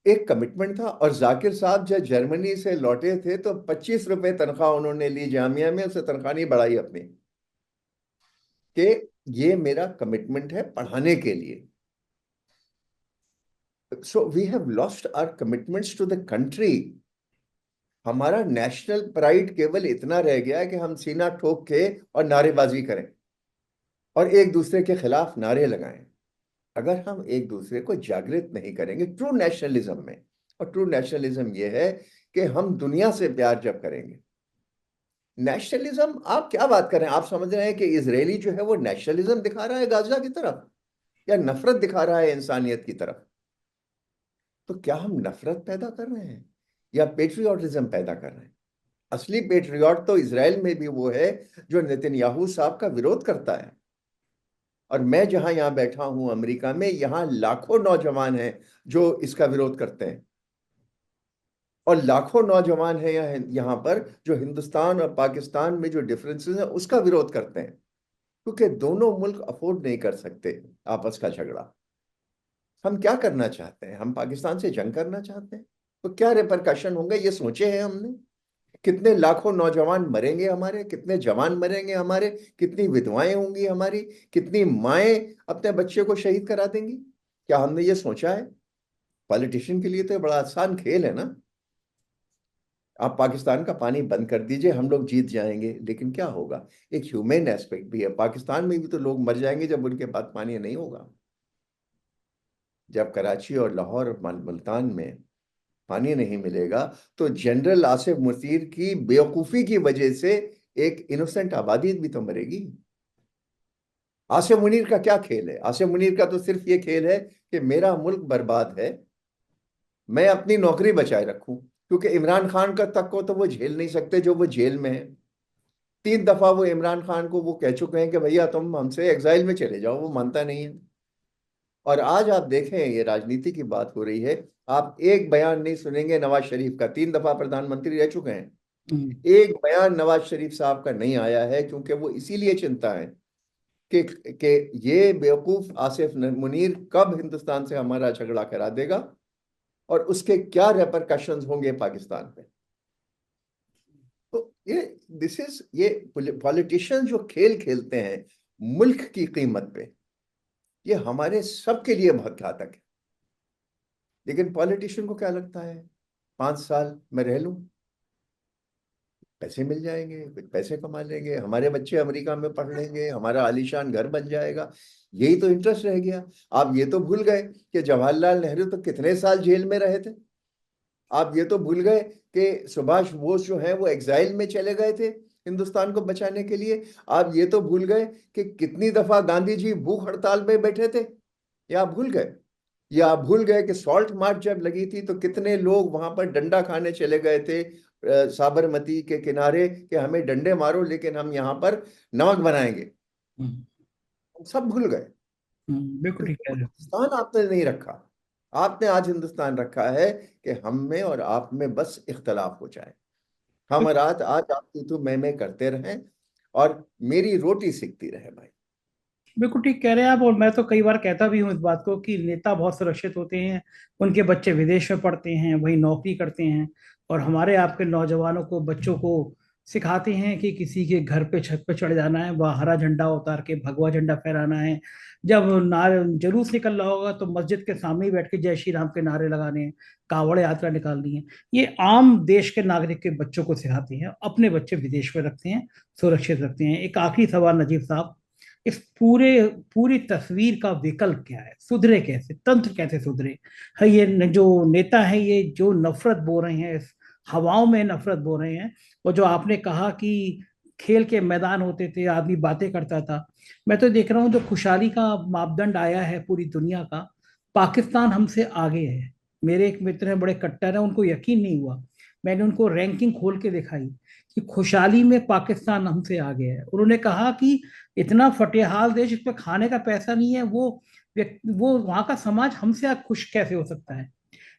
Speaker 2: एक कमिटमेंट था। और जाकिर साहब जब जर्मनी से लौटे थे तो 25 रुपए तनख्वाह उन्होंने ली जामिया में, उससे तनख्वाह नहीं बढ़ाई अपनी, कि ये मेरा कमिटमेंट है पढ़ाने के लिए। So we have lost our commitments to the country. हमारा नेशनल प्राइड केवल इतना रह गया है कि हम सीना ठोक के और नारेबाजी करें और एक दूसरे के खिलाफ नारे लगाएं। अगर हम एक दूसरे को जागृत नहीं करेंगे ट्रू नेशनलिज्म में, और ट्रू नेशनलिज्म ये है कि हम दुनिया से प्यार जब करेंगे। नेशनलिज्म, आप क्या बात कर रहे हैं? आप समझ रहे हैं कि इजरायली जो है वो नेशनलिज्म दिखा रहा है गाजा की तरफ, या नफरत दिखा रहा है इंसानियत की तरफ? तो क्या हम नफरत पैदा कर रहे हैं या पेट्रियोटिज्म पैदा कर रहे हैं? असली पेट्रियट तो इजराइल में भी वो है जो नेतन्याहू साहब का विरोध करता है। और मैं जहां यहां बैठा हूं अमेरिका में, यहां लाखों नौजवान हैं जो इसका विरोध करते हैं। और लाखों नौजवान हैं यहाँ पर जो हिंदुस्तान और पाकिस्तान में जो डिफरेंसेस हैं उसका विरोध करते हैं, क्योंकि दोनों मुल्क अफोर्ड नहीं कर सकते आपस का झगड़ा। हम क्या करना चाहते हैं? हम पाकिस्तान से जंग करना चाहते हैं? तो क्या रिपरकशन होंगे ये सोचे हैं हमने? कितने लाखों नौजवान मरेंगे हमारे, कितने जवान मरेंगे हमारे, कितनी विधवाएं होंगी हमारी, कितनी माएं अपने बच्चे को शहीद करा देंगी? क्या हमने ये सोचा है? पॉलिटिशियन के लिए तो बड़ा आसान खेल है ना। आप पाकिस्तान का पानी बंद कर दीजिए, हम लोग जीत जाएंगे। लेकिन क्या होगा? एक ह्यूमन एस्पेक्ट भी है। पाकिस्तान में भी तो लोग मर जाएंगे जब उनके पास पानी नहीं होगा। जब कराची और लाहौर और मुल्तान में पानी नहीं मिलेगा तो जनरल आसिफ मुनीर की बेवकूफी की वजह से एक इनोसेंट आबादी भी तो मरेगी। आसिफ मुनीर का क्या खेल है? आसिफ मुनीर का तो सिर्फ ये खेल है कि मेरा मुल्क बर्बाद है, मैं अपनी नौकरी बचाए रखूं। क्योंकि इमरान खान का तक को तो वो झेल नहीं सकते जो वो जेल में है। 3 दफा वो इमरान खान को वो कह चुके हैं कि भैया तुम हमसे एग्जाइल में चले जाओ, वो मानता नहीं है। और आज आप देखें, ये राजनीति की बात हो रही है, आप एक बयान नहीं सुनेंगे नवाज शरीफ का। 3 दफा प्रधानमंत्री रह चुके हैं, एक बयान नवाज शरीफ साहब का नहीं आया है, क्योंकि वो इसीलिए चिंता है कि ये बेवकूफ आसिफ मुनीर कब हिंदुस्तान से हमारा झगड़ा करा देगा और उसके क्या रेपरकशंस होंगे पाकिस्तान पे। तो ये पॉलिटिशियन जो खेल खेलते हैं मुल्क की कीमत पे, ये हमारे सबके लिए बहुत घातक है। लेकिन पॉलिटिशियन को क्या लगता है, 5 साल मैं रह लूं, पैसे मिल जाएंगे, कुछ पैसे कमा लेंगे, हमारे बच्चे अमेरिका में पढ़ लेंगे, हमारा आलीशान घर बन जाएगा। यही तो इंटरेस्ट रह गया। आप ये तो भूल गए कि जवाहरलाल नेहरू तो कितने साल जेल में रहे थे। आप ये तो भूल गए कि सुभाष बोस जो है वो एग्जाइल में चले गए थे हिंदुस्तान को बचाने के लिए। आप ये तो भूल गए कि कितनी दफा गांधी जी भूख हड़ताल में बैठे थे। या आप भूल गए? या आप भूल गए कि सॉल्ट मार्च जब लगी थी तो कितने लोग वहां पर डंडा खाने चले गए थे साबरमती के किनारे, कि हमें डंडे मारो लेकिन हम यहाँ पर नमक बनाएंगे। हम सब भूल गए।
Speaker 1: बिल्कुल
Speaker 2: तो
Speaker 1: ठीक कह रहे हो।
Speaker 2: हिंदुस्तान आपने नहीं रखा। आपने आज हिंदुस्तान रखा है कि हम में और आप में बस इख्तलाफ हो जाए। हम रात आज आप तू मैं करते रहें और मेरी रोटी सिकती रहे भाई।
Speaker 1: बिल्कुल ठीक कह रहे हैं आप। और मैं तो कई बार कहता भी हूँ इस बात को कि नेता बहुत सुरक्षित होते हैं, उनके बच्चे विदेश में पढ़ते हैं, वहीं नौकरी करते हैं, और हमारे आपके नौजवानों को, बच्चों को सिखाते हैं कि किसी के घर पे छत पे चढ़ जाना है, वह हरा झंडा उतार के भगवा झंडा फहराना है। जब नारे जुलूस निकल रहा होगा तो मस्जिद के सामने ही बैठ के जय श्री राम के नारे लगाने हैं, कावड़ यात्रा निकालनी है। ये आम देश के नागरिक के बच्चों को सिखाते हैं, अपने बच्चे विदेश में रखते हैं, सुरक्षित रखते हैं। एक आखिरी सवाल नजीब साहब, इस पूरी तस्वीर का विकल्प क्या है? सुधरे कैसे, तंत्र कैसे सुधरे? है ये जो नेता है, ये जो नफरत बो रहे हैं, इस हवाओं में नफरत बो रहे हैं। और जो आपने कहा कि खेल के मैदान होते थे, आदमी बातें करता था, मैं तो देख रहा हूँ जो खुशहाली का मापदंड आया है पूरी दुनिया का, पाकिस्तान हमसे आगे है। मेरे एक मित्र हैं, बड़े कट्टर हैं, उनको यकीन नहीं हुआ, मैंने उनको रैंकिंग खोल के दिखाई कि खुशहाली में पाकिस्तान हमसे आगे है। उन्होंने कहा कि इतना फटेहाल देश, इस पे खाने का पैसा नहीं है, वो वो वहाँ का समाज हमसे खुश कैसे हो सकता है।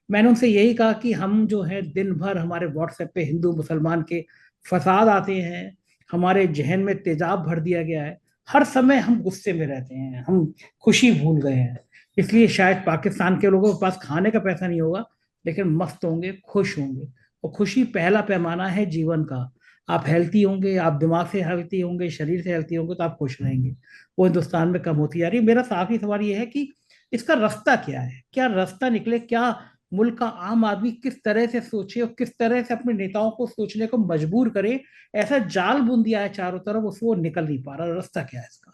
Speaker 1: मैंने उनसे यही कहा कि हम जो है दिन भर हमारे व्हाट्सएप पे हिंदू मुसलमान के फसाद आते हैं, हमारे जहन में तेजाब भर दिया गया है, हर समय हम गुस्से में रहते हैं, हम खुशी भूल गए हैं। इसलिए शायद पाकिस्तान के लोगों के पास खाने का पैसा नहीं होगा, लेकिन मस्त होंगे, खुश होंगे। और खुशी पहला पैमाना है जीवन का। आप हेल्थी होंगे, आप दिमाग से हेल्थी होंगे, शरीर से हेल्थी होंगे, तो आप खुश रहेंगे। वो हिंदुस्तान में कम होती जा रही है। मेरा आखिरी सवाल ये है कि इसका रास्ता क्या है, क्या रास्ता निकले, क्या मुल्क का आम आदमी किस तरह से सोचे और किस तरह से अपने नेताओं को सोचने को मजबूर करे। ऐसा जाल बुन दिया है चारों तरफ, उससे वो निकल नहीं पा रहा। रास्ता क्या है इसका?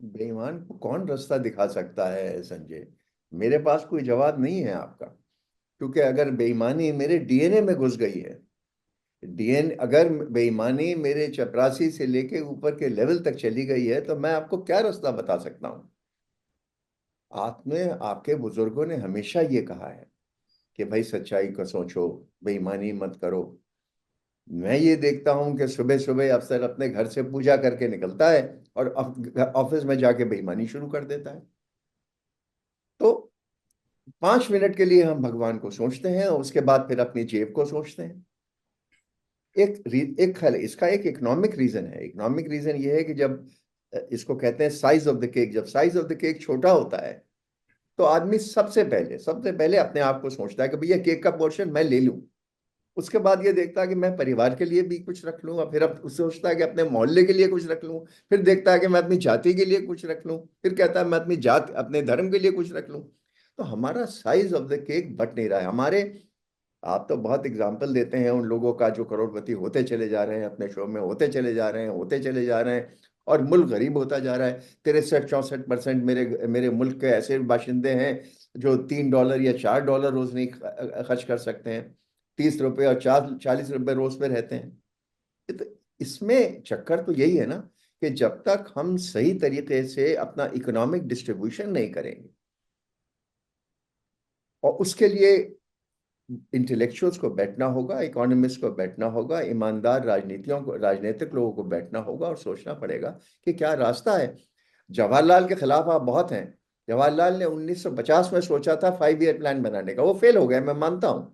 Speaker 2: बेईमान को कौन रास्ता दिखा सकता है संजय? मेरे पास कोई जवाब नहीं है आपका, क्योंकि अगर बेईमानी मेरे डीएनए में घुस गई है, डीएनए अगर बेईमानी मेरे चपरासी से लेके ऊपर के लेवल तक चली गई है, तो मैं आपको क्या रास्ता बता सकता हूँ? आपके बुजुर्गों ने हमेशा ये कहा है कि भाई सच्चाई को सोचो, बेईमानी मत करो। मैं ये देखता हूं कि सुबह सुबह अफसर अपने घर से पूजा करके निकलता है और ऑफिस में जाके बेईमानी शुरू कर देता है। तो 5 मिनट के लिए हम भगवान को सोचते हैं और उसके बाद फिर अपनी जेब को सोचते हैं। इसका एक इकोनॉमिक रीजन है। इकोनॉमिक रीजन ये है कि जब इसको कहते हैं साइज ऑफ द केक, जब साइज ऑफ द केक छोटा होता है, तो आदमी सबसे पहले अपने आप को सोचता है कि भैया केक का पोर्शन मैं ले लूं। उसके बाद ये देखता है कि मैं परिवार के लिए भी कुछ रख लूँ, और फिर अब सोचता है कि अपने मोहल्ले के लिए कुछ रख लूँ, फिर देखता है कि मैं अपनी जाति के लिए कुछ रख लूँ, फिर कहता है मैं अपने धर्म के लिए कुछ रख लूँ। तो हमारा size of the cake but नहीं रहा है हमारे। आप तो बहुत एग्जाम्पल देते हैं उन लोगों का जो करोड़पति होते चले जा रहे हैं, अपने शो में होते चले जा रहे हैं, होते चले जा रहे हैं, और मुल्क गरीब होता जा रहा है। 63-64% मेरे मेरे मुल्क के ऐसे बाशिंदे हैं जो $3 या $4 रोज नहीं खर्च कर सकते हैं, 30 रुपए और 40 रुपए रोज पे रहते हैं। तो इसमें चक्कर तो यही है ना, कि जब तक हम सही तरीके से अपना इकोनॉमिक डिस्ट्रीब्यूशन नहीं करेंगे, और उसके लिए इंटेलेक्चुअल्स को बैठना होगा, इकोनॉमिस्ट को बैठना होगा, ईमानदार राजनीतिक लोगों को बैठना होगा और सोचना पड़ेगा कि क्या रास्ता है। जवाहरलाल के खिलाफ आप बहुत हैं। जवाहरलाल ने 1950 में सोचा था 5 ईयर प्लान बनाने का, वो फेल हो गया, मैं मानता हूं।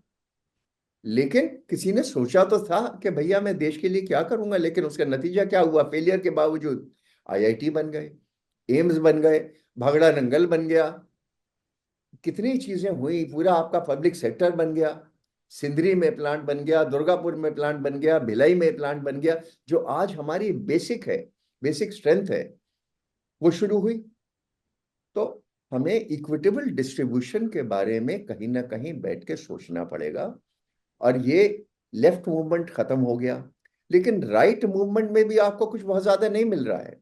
Speaker 2: लेकिन किसी ने सोचा तो था कि भैया मैं देश के लिए क्या करूंगा। लेकिन उसका नतीजा क्या हुआ? फेलियर के बावजूद आईआईटी बन गए, एम्स बन गए, भागड़ा नंगल बन गया, कितनी चीजें हुई, पूरा आपका पब्लिक सेक्टर बन गया। सिंदरी में प्लांट बन गया, दुर्गापुर में प्लांट बन गया, भिलाई में प्लांट बन गया। जो आज हमारी बेसिक है, बेसिक स्ट्रेंथ है, वो शुरू हुई। तो हमें इक्विटेबल डिस्ट्रीब्यूशन के बारे में कहीं ना कहीं बैठ के सोचना पड़ेगा। और ये लेफ्ट मूवमेंट खत्म हो गया, लेकिन राइट मूवमेंट में भी आपको कुछ बहुत ज्यादा नहीं मिल रहा है,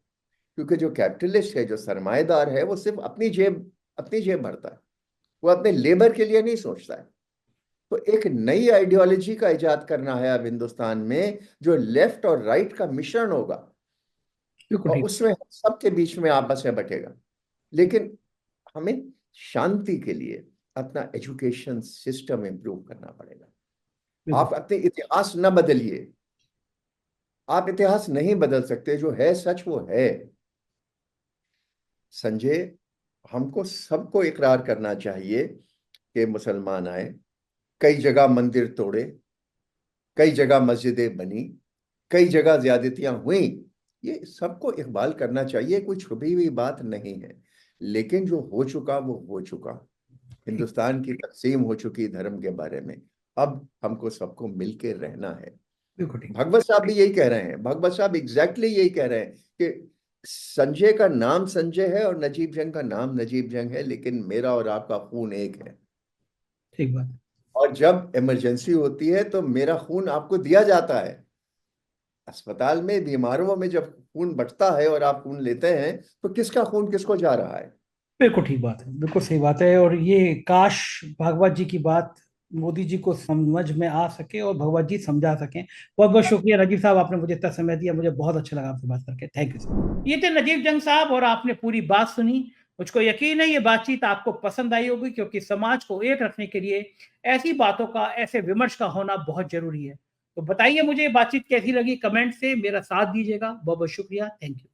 Speaker 2: क्योंकि जो कैपिटलिस्ट है, जो सरमाएदार है, वो सिर्फ अपनी जेब भरता है, वो अपने लेबर के लिए नहीं सोचता है। तो एक नई आइडियोलॉजी का इजाद करना है अब हिंदुस्तान में, जो लेफ्ट और राइट का मिश्रण होगा,
Speaker 1: बिल्कुल
Speaker 2: और
Speaker 1: ठीक।
Speaker 2: उसमें सबके बीच में आपस में बटेगा। लेकिन हमें शांति के लिए अपना एजुकेशन सिस्टम इंप्रूव करना पड़ेगा।
Speaker 1: बिल्कुल।
Speaker 2: आप अपने इतिहास न बदलिए, आप इतिहास नहीं बदल सकते, जो है सच वो है। संजय, हमको सबको इकरार करना चाहिए कि मुसलमान आए, कई जगह मंदिर तोड़े, कई जगह मस्जिदें बनी, कई जगह ज्यादतियां हुई, ये सबको इकबाल करना चाहिए, कोई छुपी हुई बात नहीं है। लेकिन जो हो चुका वो हो चुका।
Speaker 1: ठीक।
Speaker 2: हिंदुस्तान की तकसीम हो चुकी धर्म के बारे में। अब हमको सबको मिलके रहना है।
Speaker 1: बिल्कुल ठीक।
Speaker 2: भगवत साहब भी यही कह रहे हैं, भगवत साहब एग्जैक्टली यही कह रहे हैं कि संजय का नाम संजय है और नजीब जंग का नाम नजीब जंग है, लेकिन मेरा और आपका खून एक है।
Speaker 1: ठीक बात।
Speaker 2: और जब इमरजेंसी होती है तो मेरा खून आपको दिया जाता है। अस्पताल में बीमारों में जब खून बंटता है और आप खून लेते हैं, तो किसका खून किसको जा रहा है?
Speaker 1: बिल्कुल ठीक बात है, बिल्कुल सही बात है। और ये काश भागवत जी की बात मोदी जी को समझ में आ सके और भगवत जी समझा सकें। बहुत बहुत शुक्रिया नजीब साहब, आपने मुझे इतना समय दिया, मुझे बहुत अच्छा लगा आपसे बात करके। Thank you sir. ये थे नजीब जंग साहब और आपने पूरी बात सुनी। मुझको यकीन है ये बातचीत आपको पसंद आई होगी, क्योंकि समाज को एक रखने के लिए ऐसी बातों का, ऐसे विमर्श का होना बहुत जरूरी है। तो बताइए मुझे ये बातचीत कैसी लगी, कमेंट से मेरा साथ दीजिएगा। बहुत बहुत शुक्रिया। Thank you.